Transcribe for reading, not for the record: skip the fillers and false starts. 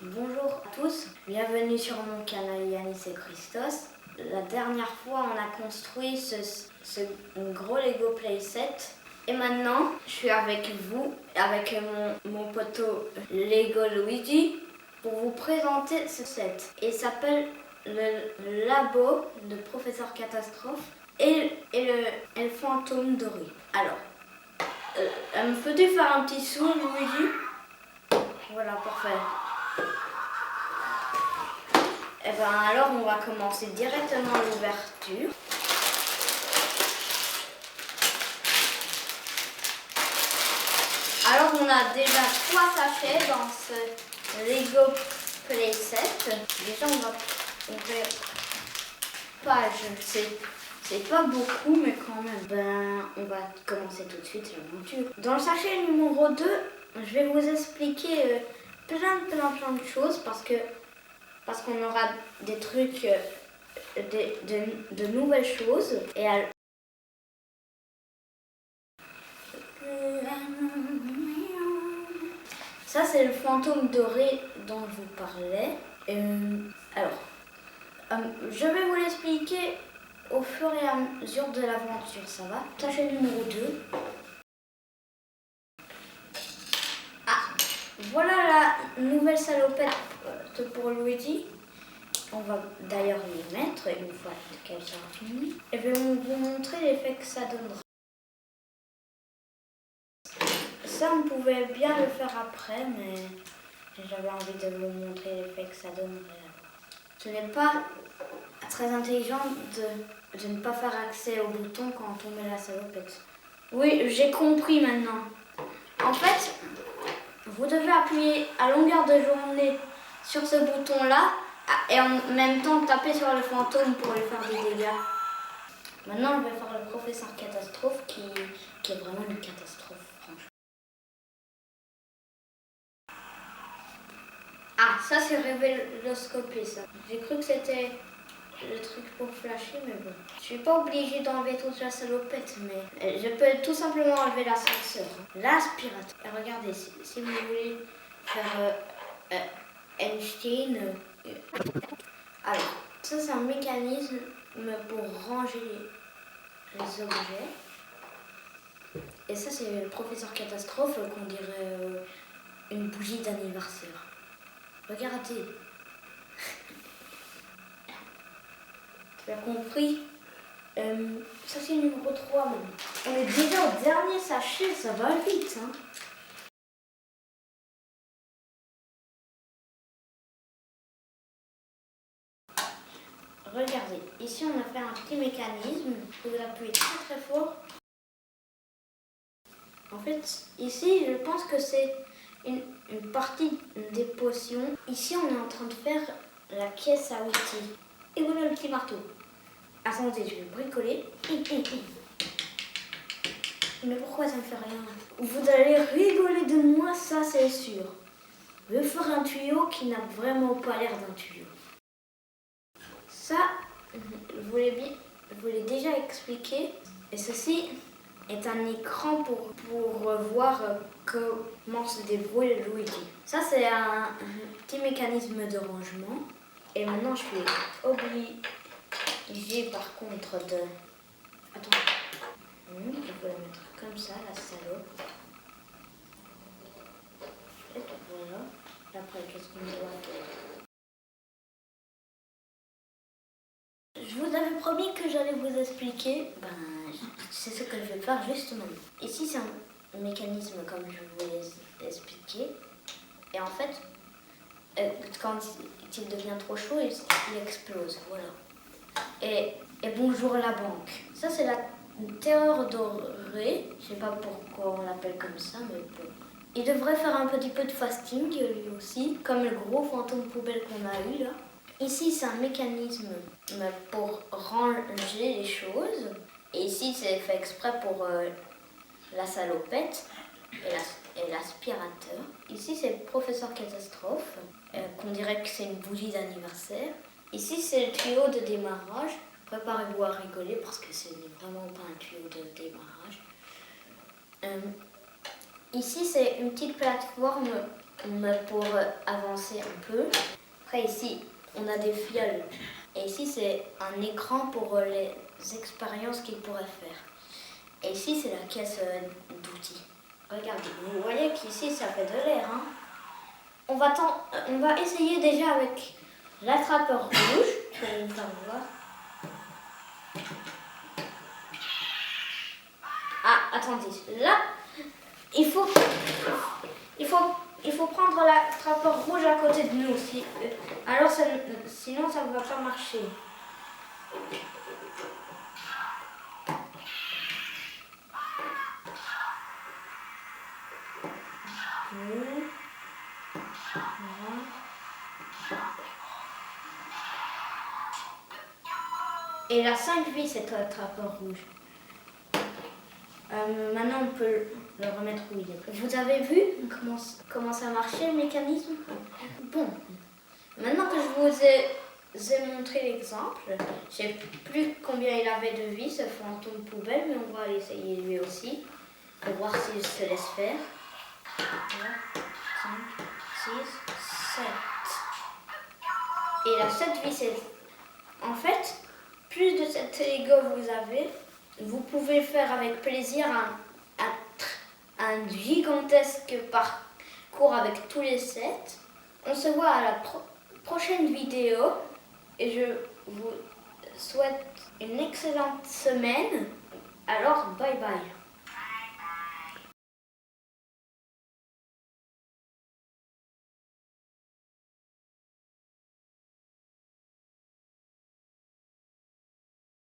Bonjour à tous, bienvenue sur mon canal Yanis et Christos. La dernière fois, on a construit ce gros Lego playset. Et maintenant, je suis avec vous, avec mon poteau Lego Luigi, pour vous présenter ce set. Il s'appelle le labo de Professeur Catastrophe et le fantôme doré. Alors, peux-tu faire un petit son, Luigi? Voilà, parfait. Et bien alors on va commencer directement l'ouverture. Alors on a déjà 3 sachets dans ce Lego playset. Déjà on va ouvrir page, c'est pas beaucoup mais quand même. Ben on va commencer tout de suite l'aventure. Dans le sachet numéro 2, je vais vous expliquer plein de choses parce qu'on aura des trucs, de nouvelles choses. Et ça, c'est le fantôme doré dont je vous parlais. Je vais vous l'expliquer au fur et à mesure de l'aventure, ça va? Sachet numéro 2. Ah, voilà la nouvelle salopette pour Luigi. On va d'ailleurs les mettre une fois qu'elles sont finies. Et je vais vous montrer l'effet que ça donnera. Ça, on pouvait bien le faire après, mais j'avais envie de vous montrer l'effet que ça donnerait. Ce n'est pas très intelligent de ne pas faire accès au bouton quand on met la salopette. Oui, j'ai compris maintenant. En fait, vous devez appuyer à longueur de journée sur ce bouton-là et en même temps taper sur le fantôme pour lui faire des dégâts. Maintenant, je vais faire le professeur Catastrophe qui est vraiment une catastrophe, franchement. Ah, ça c'est révéloscopé ça. J'ai cru que c'était le truc pour flasher, mais bon. Je suis pas obligée d'enlever toute la salopette, mais je peux tout simplement enlever l'ascenseur. L'aspirateur. Regardez, si vous voulez faire Einstein. Alors, ça c'est un mécanisme pour ranger les objets. Et ça c'est le professeur Catastrophe qu'on dirait une bougie d'anniversaire. Regardez. Tu as compris? Ça c'est numéro 3 même. On est déjà au dernier sachet, ça va vite. Hein. Regardez, ici on a fait un petit mécanisme. Vous appuyez très fort. En fait, ici je pense que c'est une partie des potions. Ici on est en train de faire la caisse à outils. Et voilà le petit marteau. Attendez, je vais bricoler. Mais pourquoi ça ne fait rien? Vous allez rigoler de moi, ça c'est sûr. Je vais faire un tuyau qui n'a vraiment pas l'air d'un tuyau. Ça, je vous l'ai déjà expliqué. Et ceci est un écran pour voir comment se débrouille Luigi. Ça c'est un petit mécanisme de rangement. Et maintenant je suis obligée par contre de... Attends. Il faut la mettre comme ça, la salope. Et voilà. Après, qu'est-ce qu'on doit faire? Je vous avais promis que j'allais vous expliquer. C'est ce que je vais faire juste maintenant. Ici, c'est un mécanisme comme je vous l'ai expliqué. Et en fait, quand il devient trop chaud, il explose. Voilà. Et bonjour la banque. Ça, c'est la terreur dorée. Je sais pas pourquoi on l'appelle comme ça, mais bon. Il devrait faire un petit peu de fasting lui aussi, comme le gros fantôme poubelle qu'on a eu là. Ici, c'est un mécanisme pour ranger les choses. Et ici, c'est fait exprès pour la salopette et l'aspirateur. Ici, c'est le professeur Catastrophe, qu'on dirait que c'est une bougie d'anniversaire. Ici, c'est le tuyau de démarrage. Préparez-vous à rigoler parce que ce n'est vraiment pas un tuyau de démarrage. Ici, c'est une petite plateforme on met pour avancer un peu. Après ici, on a des fioles. Et ici, c'est un écran pour les expériences qu'il pourrait faire. Et ici, c'est la caisse d'outils. Regardez, vous voyez qu'ici, ça fait de l'air. Hein. On va essayer déjà avec l'attrapeur rouge. Je vais vous faire voir. Ah, attendez. Là, il faut prendre l'attrapeur rouge à côté de nous. Alors, sinon, ça ne va pas marcher. Et la 5 vis, c'est l'attrapeur rouge. Maintenant, on peut le remettre où il est. Vous avez vu comment ça marchait, le mécanisme? Bon, maintenant que je vous ai montré l'exemple, je ne sais plus combien il avait de vis, ce fantôme poubelle, mais on va l'essayer lui aussi, pour voir s'il se laisse faire. 3, 5, 6, 7. Et la 7 vis, c'est... En fait, plus de cette Lego vous avez, vous pouvez faire avec plaisir un gigantesque parcours avec tous les sets. On se voit à la prochaine vidéo et je vous souhaite une excellente semaine. Alors, bye bye.